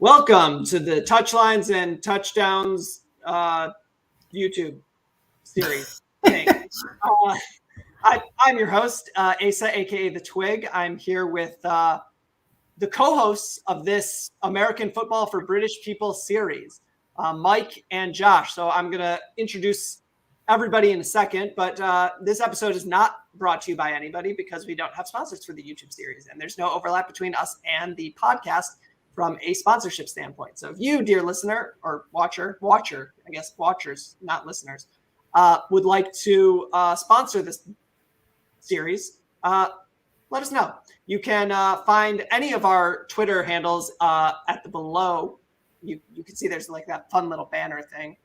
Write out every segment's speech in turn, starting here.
Welcome to the Touchlines and Touchdowns YouTube series thing. I'm your host, Asa, aka The Twig. I'm here with the co-hosts of this American Football for British People series, Mike and Josh. So I'm going to introduce everybody in a second, but this episode is not brought to you by anybody because we don't have sponsors for the YouTube series, and there's no overlap between us and the podcast from a sponsorship standpoint. So if you, dear listener or watcher, I guess watchers, not listeners, would like to sponsor this series, let us know. You can find any of our Twitter handles at the below. You can see there's like that fun little banner thing.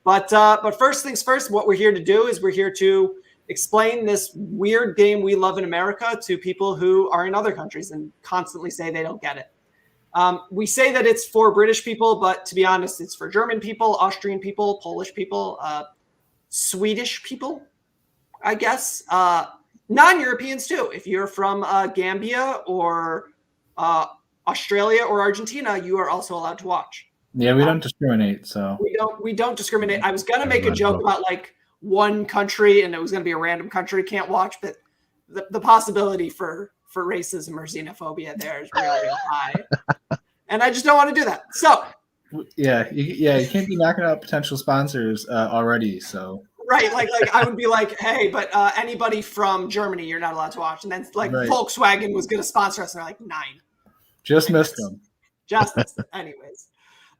But first things first, what we're here to do is we're here to explain this weird game we love in America to people who are in other countries and constantly say they don't get it. We say that it's for British people, but to be honest, it's for German people, Austrian people, Polish people, Swedish people, I guess, non-Europeans too. If you're from Gambia or Australia or Argentina, you are also allowed to watch. Yeah, we don't discriminate. So we don't discriminate. I was gonna make a joke about like one country, and it was gonna be a random country can't watch, but the possibility for racism or xenophobia there is really, really high, and I just don't want to do that. So yeah, you can't be knocking out potential sponsors already. So right, like I would be like, hey, but anybody from Germany, you're not allowed to watch, and then like right. Volkswagen was gonna sponsor us, and they're like 9. Just missed them. Just missed them. Anyways.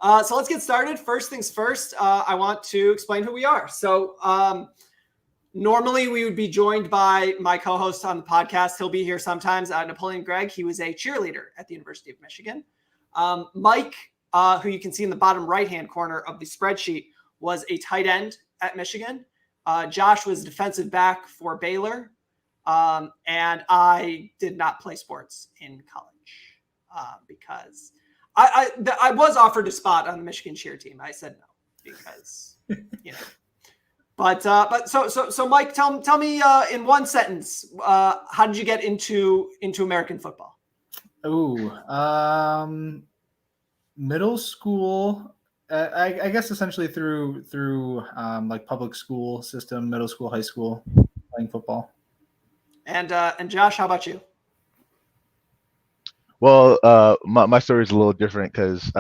So let's get started. First things first, I want to explain who we are. So normally we would be joined by my co-host on the podcast. He'll be here sometimes, Napoleon Gregg. He was a cheerleader at the University of Michigan. Mike, who you can see in the bottom right-hand corner of the spreadsheet, was a tight end at Michigan. Josh was defensive back for Baylor. And I did not play sports in college because I was offered a spot on the Michigan cheer team. I said no because, you know. But so Mike, tell me in one sentence, how did you get into American football? Middle school. I guess essentially through like public school system, middle school, high school, playing football. And Josh, how about you? Well, my story is a little different because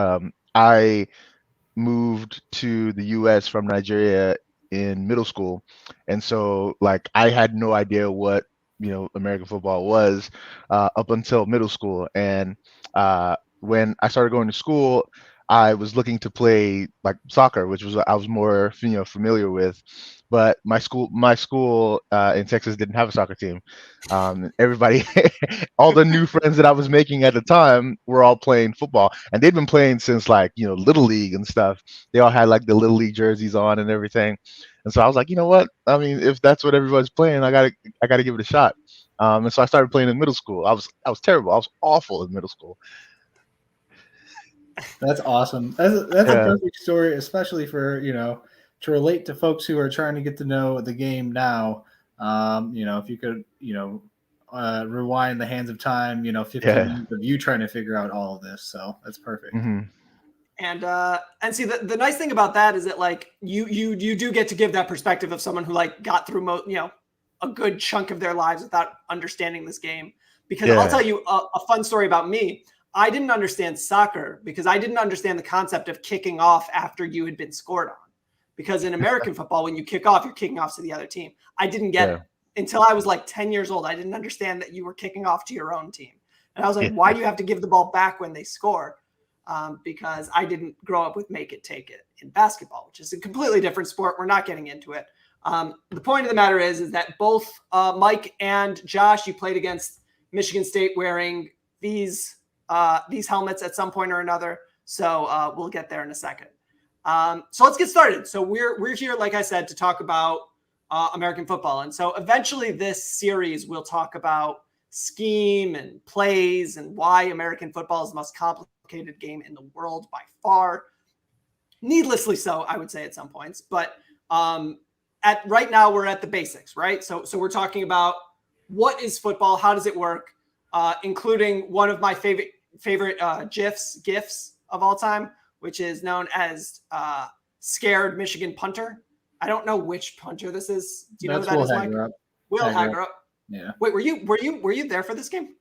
I moved to the U.S. from Nigeria in middle school, and so like I had no idea what American football was up until middle school. And when I started going to school, I was looking to play like soccer, which was I was more familiar with. But my school in Texas didn't have a soccer team. Everybody, all the new friends that I was making at the time were all playing football, and they'd been playing since like Little League and stuff. They all had like the Little League jerseys on and everything. And so I was like, you know what? I mean, if that's what everybody's playing, I gotta give it a shot. And so I started playing in middle school. I was terrible. I was awful in middle school. That's awesome. That's a perfect story, especially for to relate to folks who are trying to get to know the game now. If you could, rewind the hands of time, 15 minutes of you trying to figure out all of this. So that's perfect. Mm-hmm. And see, the nice thing about that is that like you do get to give that perspective of someone who like got through a good chunk of their lives without understanding this game. Because I'll tell you a fun story about me. I didn't understand soccer because I didn't understand the concept of kicking off after you had been scored on. Because in American football, when you kick off, you're kicking off to the other team. I didn't get it until I was like 10 years old. I didn't understand that you were kicking off to your own team. And I was like, why do you have to give the ball back when they score? Because I didn't grow up with make it, take it in basketball, which is a completely different sport. We're not getting into it. The point of the matter is that both Mike and Josh, you played against Michigan State wearing these helmets at some point or another. So we'll get there in a second. So let's get started. So we're here, like I said, to talk about American football. And so eventually this series will talk about scheme and plays and why American football is the most complicated game in the world by far. Needlessly so, I would say at some points. But right now we're at the basics, right? So we're talking about what is football, how does it work, including one of my favorite GIFs of all time, which is known as Scared Michigan Punter. I don't know which punter this is. Do you know who that is, Mike? Will Hagerup. Yeah. Wait, were you there for this game?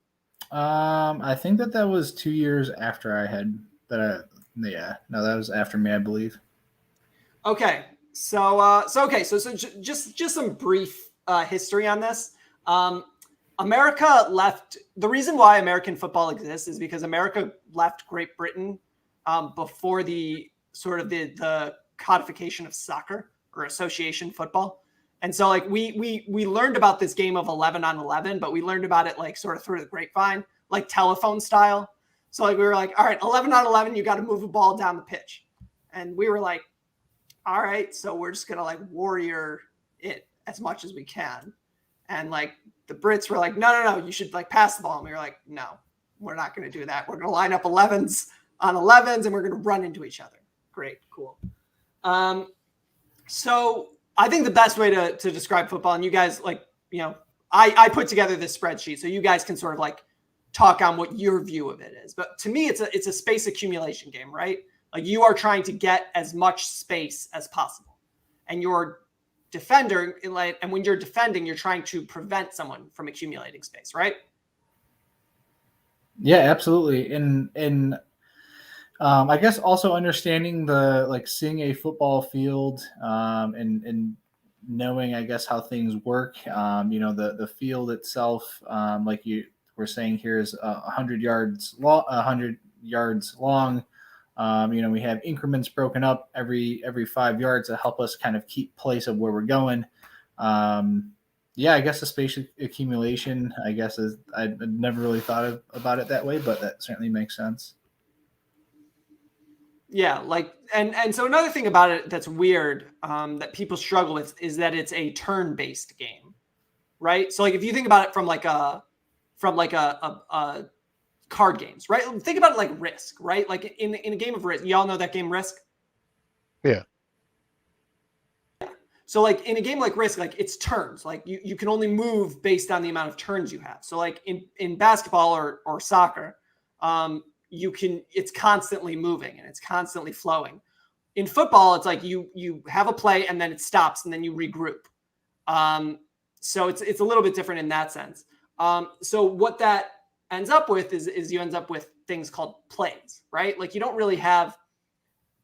I think that was 2 years after I had that. No, that was after me, I believe. Okay, so just some brief history on this. America left. The reason why American football exists is because America left Great Britain before the sort of the codification of soccer or association football. And so like we learned about this game of 11 on 11, but we learned about it like sort of through the grapevine, like telephone style. So like we were like, all right, 11 on 11, you got to move a ball down the pitch. And we were like, all right, so we're just going to like warrior it as much as we can. And like the Brits were like, no, you should like pass the ball. And we were like, no, we're not going to do that. We're going to line up 11s on 11s and we're going to run into each other. Great, cool. So I think the best way to describe football, and you guys like, you know, I put together this spreadsheet so you guys can sort of like talk on what your view of it is. But to me, it's a space accumulation game, right? Like you are trying to get as much space as possible, and your defender, and when you're defending, you're trying to prevent someone from accumulating space, right? Yeah, absolutely. And I guess also understanding the like seeing a football field and knowing, I guess, how things work. You know, the field itself, like you were saying here, is 100 yards long. 100 yards long. You know, we have increments broken up every 5 yards to help us kind of keep place of where we're going. Yeah, I guess the space accumulation, I guess, is I never really thought about it that way, but that certainly makes sense. Yeah, like and so another thing about it that's weird that people struggle with is that it's a turn-based game, right? So like if you think about it from a card games, right? Think about it like Risk, right? Like in a game of Risk, y'all know that game Risk? Yeah. So like in a game like Risk, like it's turns. Like you can only move based on the amount of turns you have. So like in basketball or soccer, it's constantly moving and it's constantly flowing. In football, it's like you have a play and then it stops and then you regroup. So it's a little bit different in that sense. So what that ends up with is you end up with things called plays, right? Like you don't really have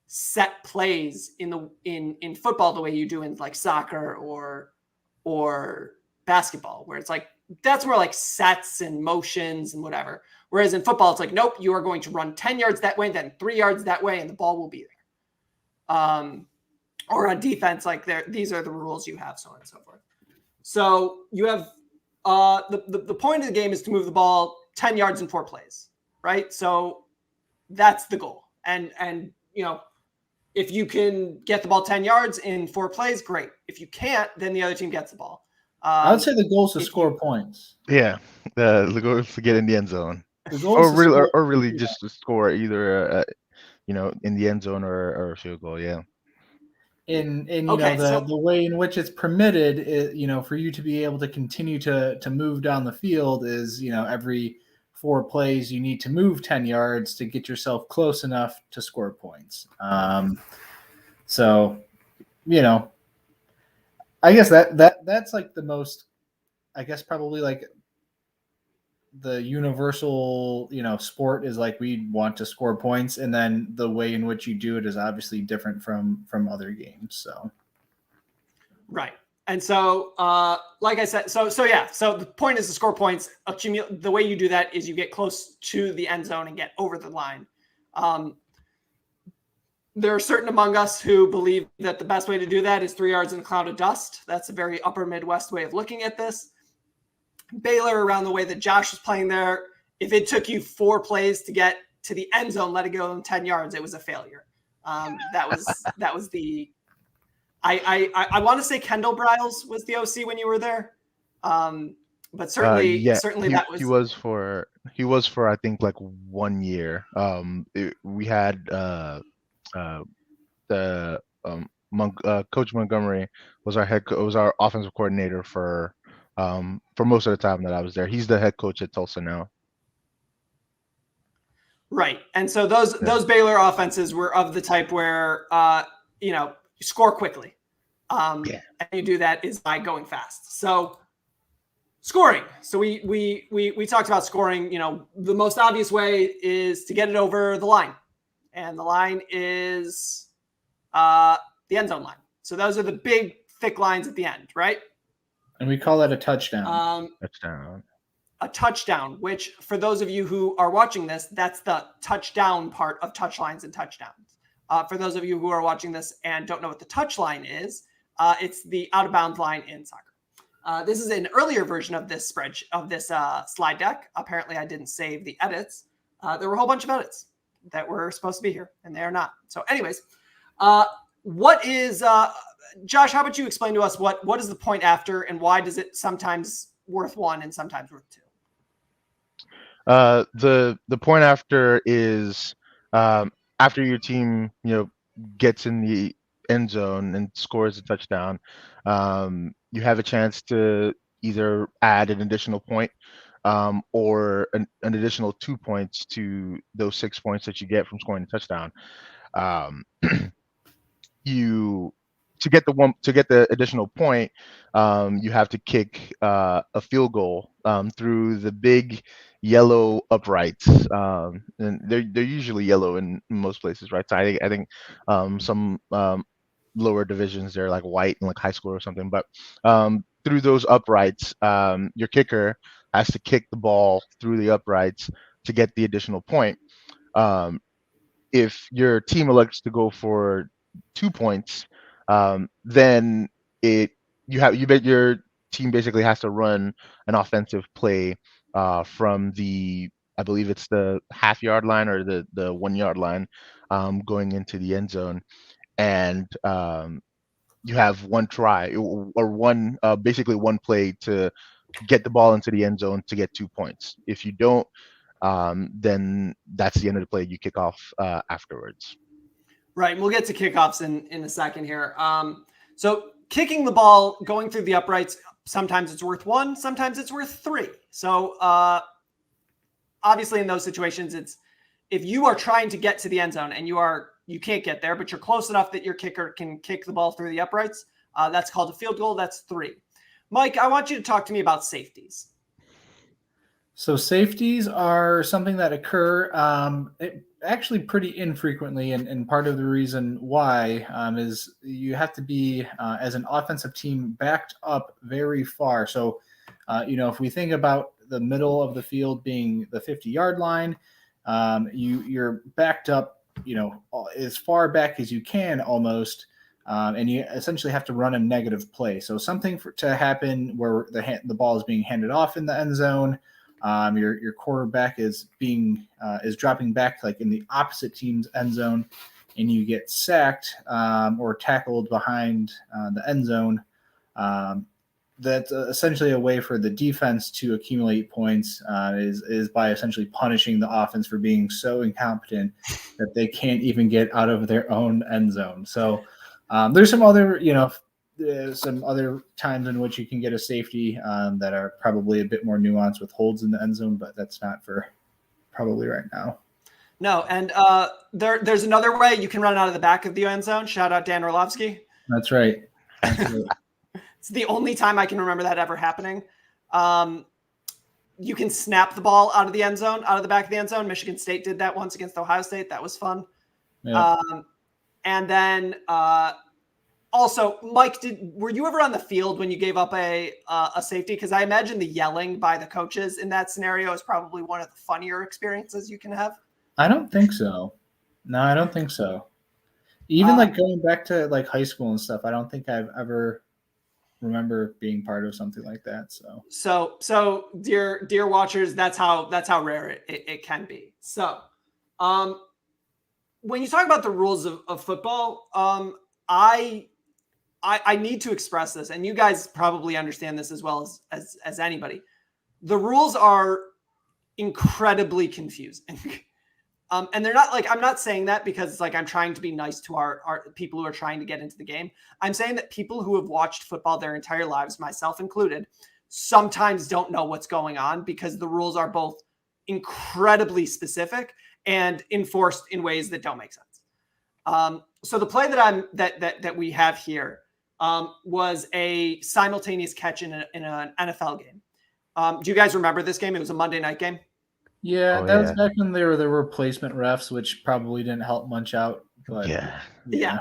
set plays in football the way you do in like soccer or basketball, where it's like that's more like sets and motions and whatever. Whereas in football, it's like, nope, you are going to run 10 yards that way, then 3 yards that way, and the ball will be there. Or on defense, like these are the rules you have, so on and so forth. So you have the point of the game is to move the ball 10 yards in 4 plays, right? So that's the goal. And you know, if you can get the ball 10 yards in 4 plays, great. If you can't, then the other team gets the ball. I would say the goal is to score points. Yeah, the goal is to get in the end zone, or really just to score either, you know, in the end zone or a field goal. Yeah. And you know the way in which it's permitted is, you know, for you to be able to continue to move down the field is, you know, every 4 plays you need to move 10 yards to get yourself close enough to score points. So, you know, I guess that's like the most, I guess probably like the universal, you know, sport is like we want to score points, and then the way in which you do it is obviously different from other games. So right. And so like I said, so the point is to score points. The way you do that is you get close to the end zone and get over the line. There are certain among us who believe that the best way to do that is 3 yards in a cloud of dust. That's a very upper Midwest way of looking at this. Baylor, around the way that Josh was playing there, if it took you 4 plays to get to the end zone, let it go in 10 yards, it was a failure. That was the. I want to say Kendall Briles was the OC when you were there, but certainly that was. He was for I think like 1 year. We had Coach Montgomery was our offensive coordinator for most of the time that I was there. He's the head coach at Tulsa now. Right. And so those Baylor offenses were of the type where, you score quickly. And you do that is by going fast. So scoring. So we talked about scoring. The most obvious way is to get it over the line. And the line is the end zone line. So those are the big, thick lines at the end, right? And we call that a touchdown. Touchdown. A touchdown, which for those of you who are watching this, that's the touchdown part of touch lines and touchdowns. For those of you who are watching this and don't know what the touch line is, it's the out of bounds line in soccer. This is an earlier version of this slide deck. Apparently, I didn't save the edits. There were a whole bunch of edits that were supposed to be here, and they are not. So, anyways, what is Josh? How about you explain to us what is the point after, and why does it sometimes worth 1 and sometimes worth 2? The point after is after your team gets in the end zone and scores a touchdown, you have a chance to either add an additional point or an additional 2 points to those 6 points that you get from scoring a touchdown. To get the additional point, you have to kick a field goal through the big yellow uprights, and they're usually yellow in most places, right? So I think some lower divisions they're like white in like high school or something, but through those uprights, your kicker has to kick the ball through the uprights to get the additional point. If your team elects to go for 2 points, then your team basically has to run an offensive play from I believe it's the half-yard line or the 1 yard line, going into the end zone, and you have one try or basically one play to get the ball into the end zone to get 2 points. If you don't, then that's the end of the play. You kick off afterwards. Right. And we'll get to kickoffs in a second here. So kicking the ball, going through the uprights, sometimes it's worth 1, sometimes it's worth 3. So obviously in those situations, it's if you are trying to get to the end zone and you can't get there, but you're close enough that your kicker can kick the ball through the uprights, that's called a field goal. That's 3. Mike, I want you to talk to me about safeties. So safeties are something that occur actually pretty infrequently, and part of the reason why is you have to be, as an offensive team, backed up very far. So, if we think about the middle of the field being the 50-yard line, you're backed up, as far back as you can almost, and you essentially have to run a negative play. So something to happen where the ball is being handed off in the end zone. Your quarterback is dropping back like in the opposite team's end zone, and you get sacked or tackled behind the end zone. That's essentially a way for the defense to accumulate points, is by essentially punishing the offense for being so incompetent that they can't even get out of their own end zone. So there's some other, some other times in which you can get a safety that are probably a bit more nuanced with holds in the end zone, but that's not for probably right now. No, and there's another way you can run out of the back of the end zone. Shout out Dan Orlovsky. That's right. It's the only time I can remember that ever happening. You can snap the ball out of the end zone, out of the back of the end zone. Michigan State did that once against Ohio State. That was fun. Yeah. And then also, Mike, were you ever on the field when you gave up a safety? Because I imagine the yelling by the coaches in that scenario is probably one of the funnier experiences you can have. I don't think so. No, I don't think so. Even like going back to like high school and stuff, I don't think I've ever remember being part of something like that. So dear watchers, that's how rare it can be. So when you talk about the rules of football, I need to express this, and you guys probably understand this as well as anybody. The rules are incredibly confusing. And they're not like, I'm not saying that because it's like I'm trying to be nice to our people who are trying to get into the game. I'm saying that people who have watched football their entire lives, myself included, sometimes don't know what's going on because the rules are both incredibly specific and enforced in ways that don't make sense. So the play that we have here was a simultaneous catch in an NFL game. Do you guys remember this game? It was a Monday night game. Yeah, that was back when there were replacement refs, which probably didn't help much out. But yeah.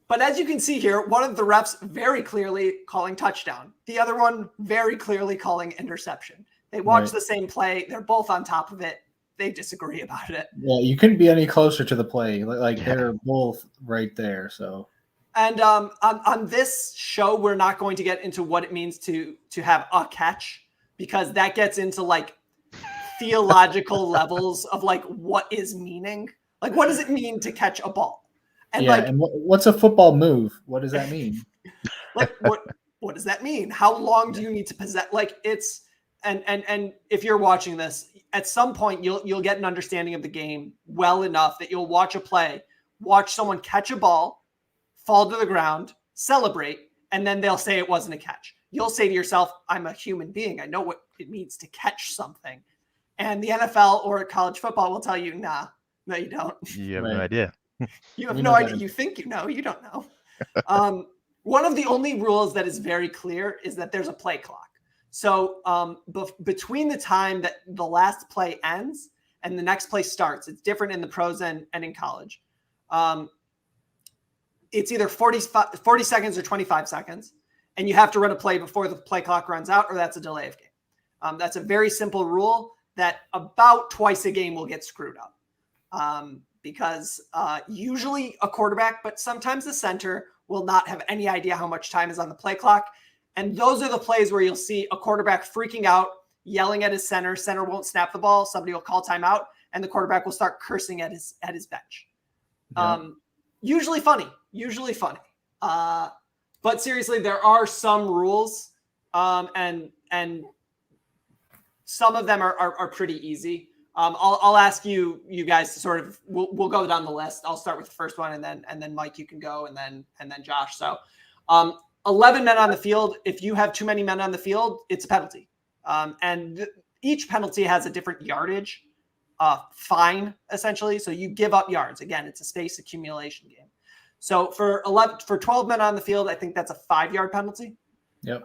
But as you can see here, one of the refs very clearly calling touchdown. The other one very clearly calling interception. They watch the same play. They're both on top of it. They disagree about it. Yeah, you couldn't be any closer to the play. Like they're both right there. So, and on this show, we're not going to get into what it means to have a catch, because that gets into like theological levels of like what is meaning. Like, what does it mean to catch a ball? And and what's a football move? What does that mean? Like what does that mean? How long do you need to possess? Like it's and if you're watching this, at some point you'll get an understanding of the game well enough that you'll watch a play, watch someone catch a ball, fall to the ground, celebrate, and then they'll say it wasn't a catch. You'll say to yourself, I'm a human being. I know what it means to catch something. And the NFL or college football will tell you, nah, no, you don't. You have no idea. You have no idea. You think you know. You don't know. One of the only rules that is very clear is that there's a play clock. So between the time that the last play ends and the next play starts, it's different in the pros and in college. It's either 40 seconds or 25 seconds, and you have to run a play before the play clock runs out, or that's a delay of game. That's a very simple rule that about twice a game will get screwed up. Because usually a quarterback, but sometimes the center will not have any idea how much time is on the play clock. And those are the plays where you'll see a quarterback freaking out, yelling at his center. Center won't snap the ball. Somebody will call timeout, and the quarterback will start cursing at his bench. Yeah. Usually funny. But seriously, there are some rules, and some of them are pretty easy. I'll ask you guys to sort of we'll go down the list. I'll start with the first one, and then Mike, you can go, and then Josh. So 11 men on the field. If you have too many men on the field, it's a penalty. And each penalty has a different yardage fine, essentially. So you give up yards. Again, it's a space accumulation game. So for 12 men on the field, I think that's a 5-yard penalty. Yep.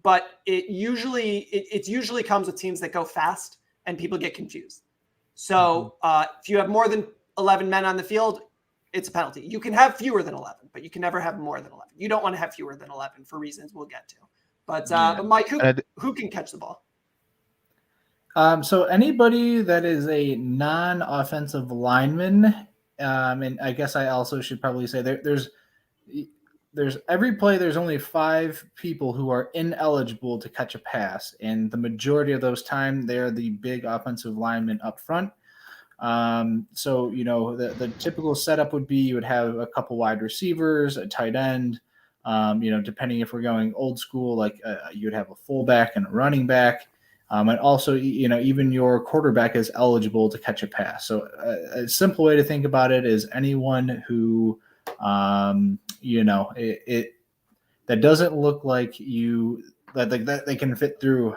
But it usually comes with teams that go fast and people get confused. So if you have more than 11 men on the field, it's a penalty. You can have fewer than 11, but you can never have more than 11. You don't want to have fewer than 11 for reasons we'll get to. But Mike, who can catch the ball? So anybody that is a non-offensive lineman, and I guess I also should probably say there's every play, there's only 5 people who are ineligible to catch a pass. And the majority of those time, they're the big offensive linemen up front. So, the typical setup would be you would have a couple wide receivers, a tight end, depending if we're going old school, like you'd have a fullback and a running back. And also, even your quarterback is eligible to catch a pass. So a simple way to think about it is anyone who, that doesn't look like that they can fit through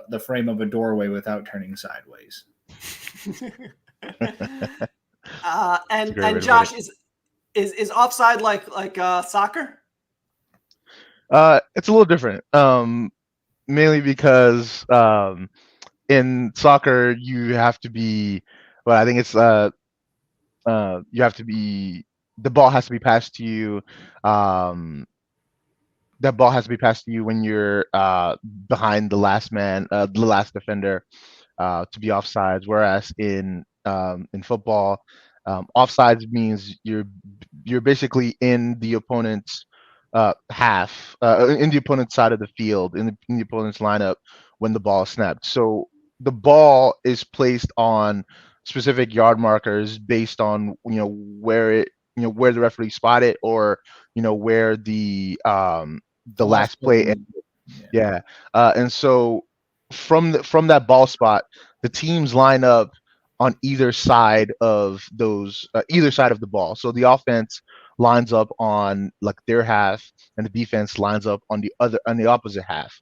the frame of a doorway without turning sideways. And Josh, is offside like soccer? It's a little different. Mainly because in soccer you have to be, well, I think it's you have to be, the ball has to be passed to you. That ball has to be passed to you when you're behind the last man, the last defender, to be offsides. Whereas in football, offsides means you're basically in the opponent's half, in the opponent's side of the field, in the opponent's lineup when the ball is snapped. So the ball is placed on specific yard markers based on where the referee spot it, or where the last play ended. And so from that ball spot, the teams line up on either side of the ball. So the offense lines up on like their half, and the defense lines up on the opposite half.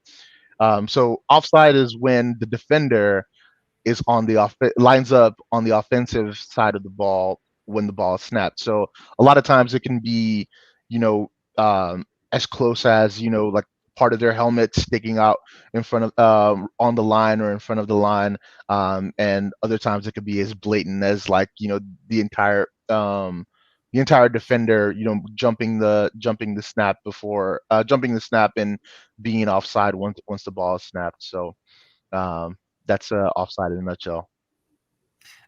So offside is when the defender is on the lines up on the offensive side of the ball when the ball is snapped. So a lot of times it can be, you know, as close as, you know, like part of their helmet sticking out in front of on the line or in front of the line, and other times it could be as blatant as, like, you know, the entire defender, you know, jumping the snap before jumping the snap and being offside once the ball is snapped. So that's offside in a nutshell.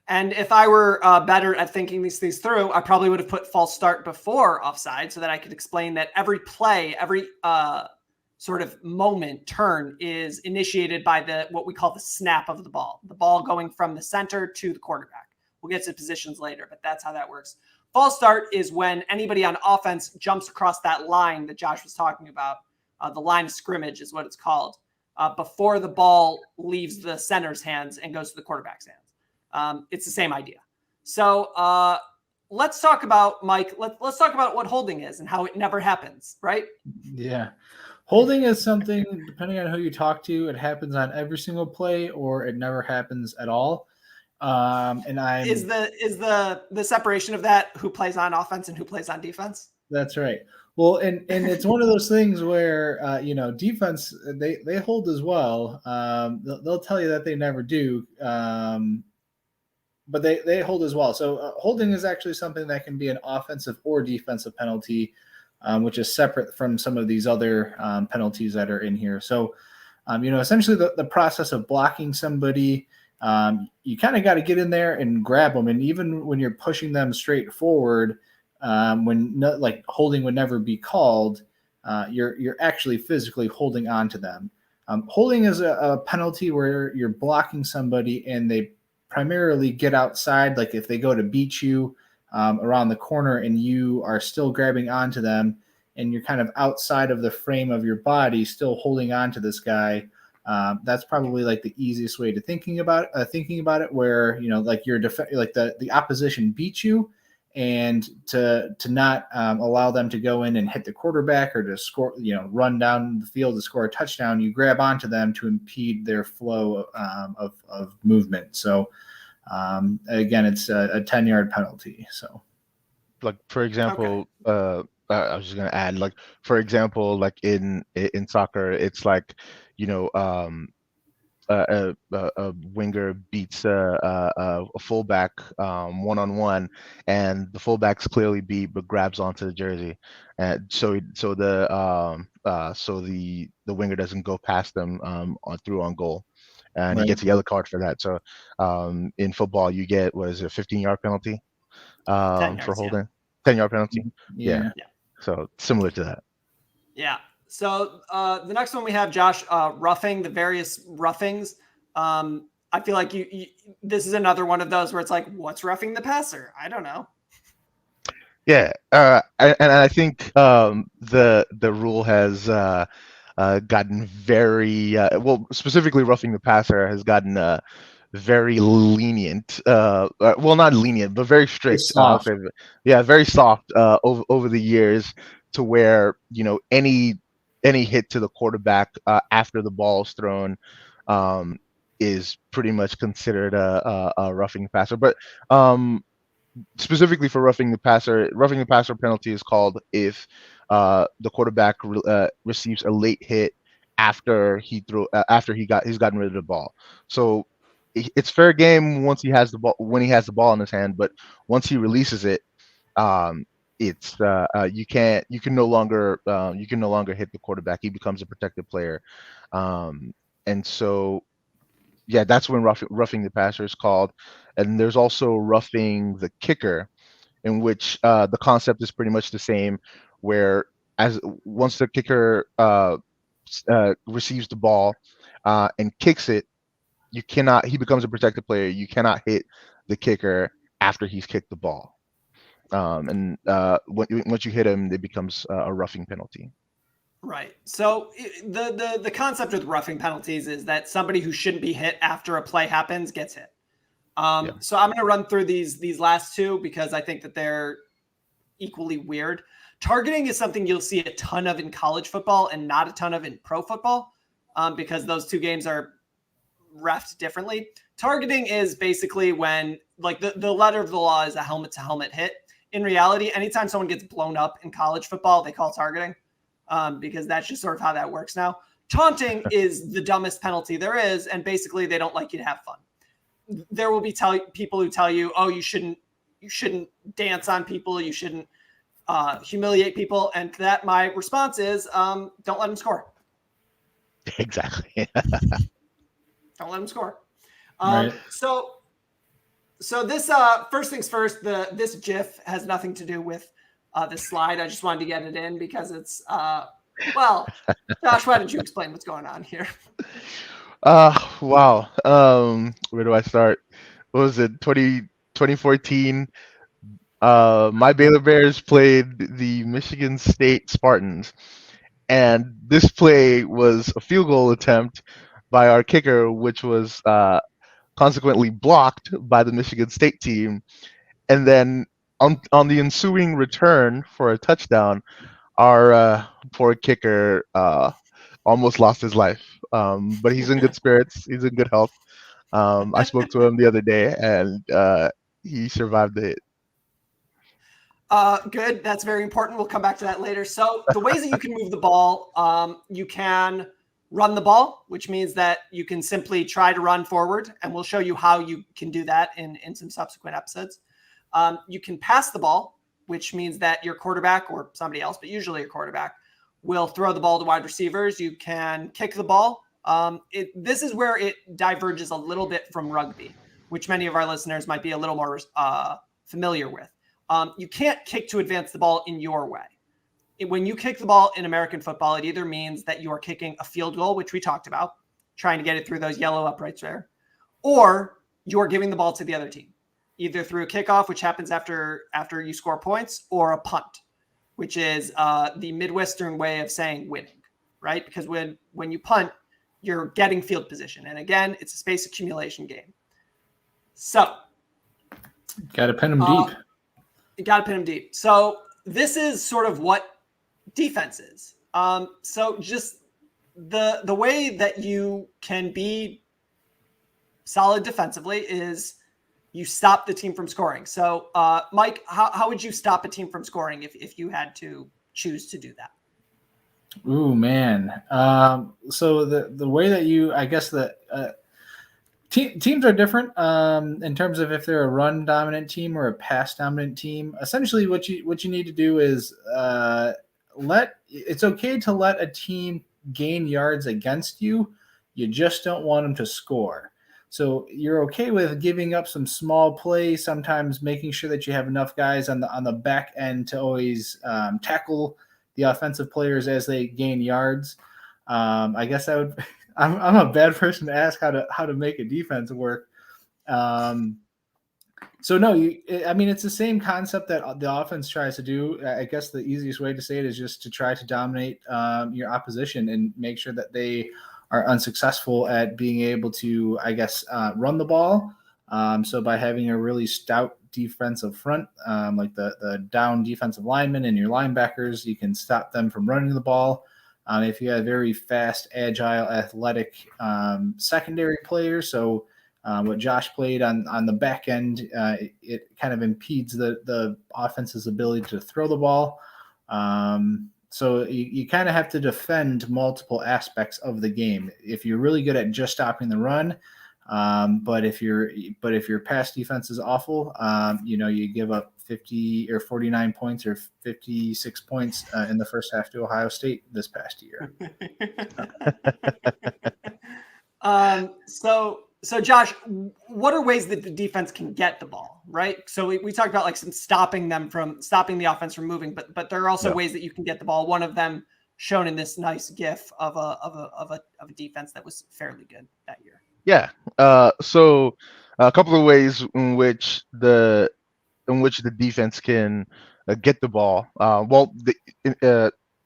And if I were better at thinking these things through, I probably would have put false start before offside so that I could explain that every play, every sort of turn is initiated by what we call the snap of the ball going from the center to the quarterback. We'll get to positions later, but that's how that works. False start is when anybody on offense jumps across that line that Josh was talking about. The line of scrimmage is what it's called, before the ball leaves the center's hands and goes to the quarterback's hands. It's the same idea. So let's talk about, Mike, let's talk about what holding is and how it never happens, right? Yeah. Holding is something, depending on who you talk to, it happens on every single play or it never happens at all. Is the separation of that who plays on offense and who plays on defense? That's right. Well, and it's one of those things where defense, they hold as well. They'll tell you that they never do, but they hold as well. So holding is actually something that can be an offensive or defensive penalty, which is separate from some of these other penalties that are in here. So, essentially the process of blocking somebody, you kind of got to get in there and grab them. And even when you're pushing them straight forward, holding would never be called, you're actually physically holding on to them. Holding is a penalty where you're blocking somebody and they primarily get outside. Like if they go to beat you around the corner and you are still grabbing onto them and you're kind of outside of the frame of your body, still holding on to this guy. That's probably like the easiest way to thinking about it, where, like the opposition beats you, and to not allow them to go in and hit the quarterback or to score, run down the field to score a touchdown, you grab onto them to impede their flow of movement. So again, it's a 10-yard penalty. So, like, for example, I was just gonna add, like, for example, like in soccer, it's like, a winger beats a fullback one-on-one, and the fullback's clearly beat but grabs onto the jersey, and so the winger doesn't go past them on goal, and he gets a yellow card for that. So in football, you get, what is it, a 15-yard penalty for holding. 10-yard penalty. Yeah. So similar to that. Yeah. So the next one we have, Josh, roughing, the various roughings. I feel like this is another one of those where it's like, what's roughing the passer? I don't know. Yeah, and I think the rule has gotten very specifically roughing the passer has gotten very lenient. Well, not lenient, but very strict. Very soft over the years, to where any hit to the quarterback after the ball is thrown is pretty much considered a roughing passer. But specifically for roughing the passer penalty is called if the quarterback receives a late hit after he's gotten rid of the ball. So it's fair game once he has the ball, when he has the ball in his hand, but once he releases it, it's you can no longer hit the quarterback. He becomes a protected player, and so that's when roughing the passer is called. And there's also roughing the kicker, in which the concept is pretty much the same, where once the kicker receives the ball and kicks it, he becomes a protected player. You cannot hit the kicker after he's kicked the ball. And once you hit him, it becomes a roughing penalty. Right. So the concept with roughing penalties is that somebody who shouldn't be hit after a play happens gets hit. So I'm going to run through these last two because I think that they're equally weird. Targeting is something you'll see a ton of in college football and not a ton of in pro football, because those two games are reffed differently. targeting is basically when, like, the letter of the law is a helmet to helmet hit. In reality, anytime someone gets blown up in college football, they call targeting, because that's just sort of how that works now. Taunting is the dumbest penalty there is, and basically they don't like you to have fun. There will be people who tell you, oh, you shouldn't dance on people, you shouldn't humiliate people, and to that my response is, don't let them score. Exactly. Don't let them score. Right. So this first things first, this GIF has nothing to do with this slide. I just wanted to get it in because it's well, Josh, why don't you explain what's going on here? Wow. Where do I start? What was it? 2014. My Baylor Bears played the Michigan State Spartans, and this play was a field goal attempt by our kicker, which was consequently blocked by the Michigan State team. And then on the ensuing return for a touchdown, our poor kicker almost lost his life. But he's in good spirits. He's in good health. I spoke to him the other day, and he survived the hit. Good. That's very important. We'll come back to that later. So the ways that you can move the ball, you can run the ball, which means that you can simply try to run forward, and we'll show you how you can do that in some subsequent episodes. You can pass the ball, which means that your quarterback or somebody else, but usually your quarterback, will throw the ball to wide receivers. You can kick the ball. This is where it diverges a little bit from rugby, which many of our listeners might be a little more familiar with. You can't kick to advance the ball in your way. When you kick the ball in American football, it either means that you are kicking a field goal, which we talked about, trying to get it through those yellow uprights there, or you're giving the ball to the other team, either through a kickoff, which happens after you score points, or a punt, which is the Midwestern way of saying winning, right? Because when you punt, you're getting field position. And again, it's a space accumulation game. So got to pin them deep. You got to pin them deep. So this is sort of what defense is. So just the way that you can be solid defensively is you stop the team from scoring. So Mike, how would you stop a team from scoring if you had to choose to do that? Ooh, man. So the way that I guess that teams are different in terms of if they're a run dominant team or a pass dominant team. Essentially, what you need to do is it's okay to let a team gain yards against you. You just don't want them to score. So you're okay with giving up some small play, sometimes making sure that you have enough guys on the back end to always tackle the offensive players as they gain yards. I guess I would. I'm a bad person to ask how to make a defense work. So no, it's the same concept that the offense tries to do. I guess the easiest way to say it is just to try to dominate your opposition and make sure that they are unsuccessful at being able to, I guess, run the ball. So by having a really stout defensive front, like the down defensive linemen and your linebackers, you can stop them from running the ball. If you have very fast, agile, athletic secondary players, so what Josh played on the back end, it kind of impedes the offense's ability to throw the ball. So you kind of have to defend multiple aspects of the game. If you're really good at just stopping the run, but if your pass defense is awful, you give up 50 or 49 points or 56 points in the first half to Ohio State this past year. So Josh, what are ways that the defense can get the ball, right? So we talked about like some stopping the offense from moving, but there are also ways that you can get the ball. One of them shown in this nice GIF of a defense that was fairly good that year. Yeah. So a couple of ways in which the defense can get the ball.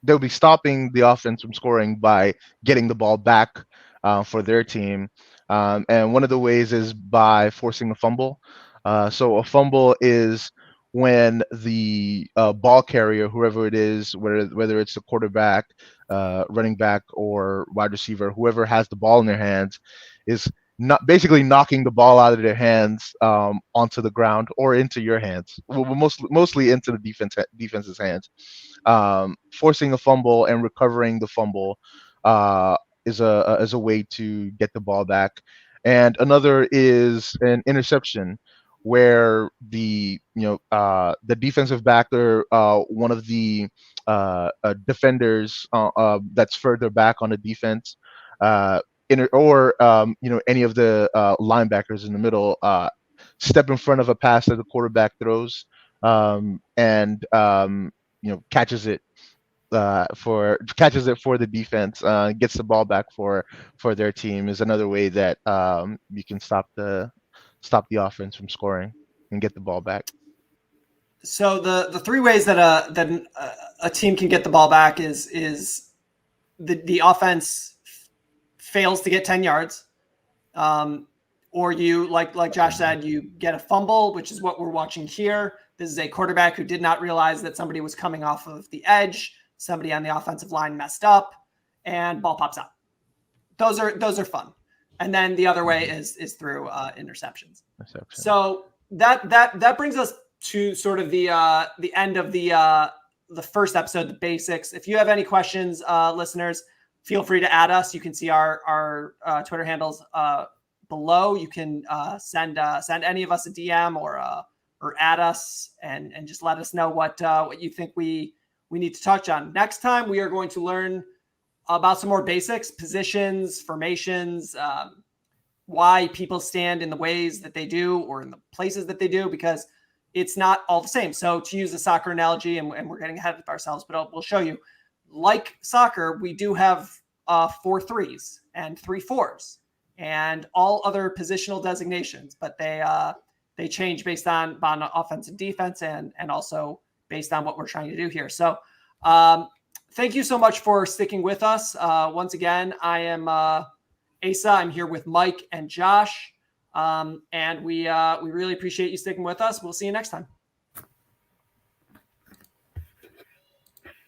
They'll be stopping the offense from scoring by getting the ball back for their team. And one of the ways is by forcing a fumble. So a fumble is when the ball carrier, whoever it is, whether it's the quarterback, running back, or wide receiver, whoever has the ball in their hands, is not basically knocking the ball out of their hands onto the ground or into your hands. Well, mostly into the defense's hands. Forcing a fumble and recovering the fumble is a way to get the ball back. And another is an interception, where the defensive backer, one of the defenders that's further back on the defense, or any of the linebackers in the middle, step in front of a pass that the quarterback throws, and catches it for the defense, gets the ball back for their team, is another way that you can stop the offense from scoring and get the ball back. So the three ways that a team can get the ball back is the offense fails to get 10 yards, or you like Josh said, you get a fumble, which is what we're watching here. This is a quarterback who did not realize that somebody was coming off of the edge. Somebody on the offensive line messed up, and ball pops out. Those are fun. And then the other way is through interceptions. So that brings us to sort of the end of the first episode, the basics. If you have any questions, listeners, feel free to add us. You can see our Twitter handles below. You can send any of us a DM or add us and just let us know what you think we need to touch on. Next time, we are going to learn about some more basics, positions, formations, why people stand in the ways that they do or in the places that they do, because it's not all the same. So to use the soccer analogy, and we're getting ahead of ourselves, but we'll show you, like soccer, we do have 4-3s and 3-4s and all other positional designations, but they change based on offense and defense and also based on what we're trying to do here. So thank you so much for sticking with us. Once again, I am Asa. I'm here with Mike and Josh. And we really appreciate you sticking with us. We'll see you next time.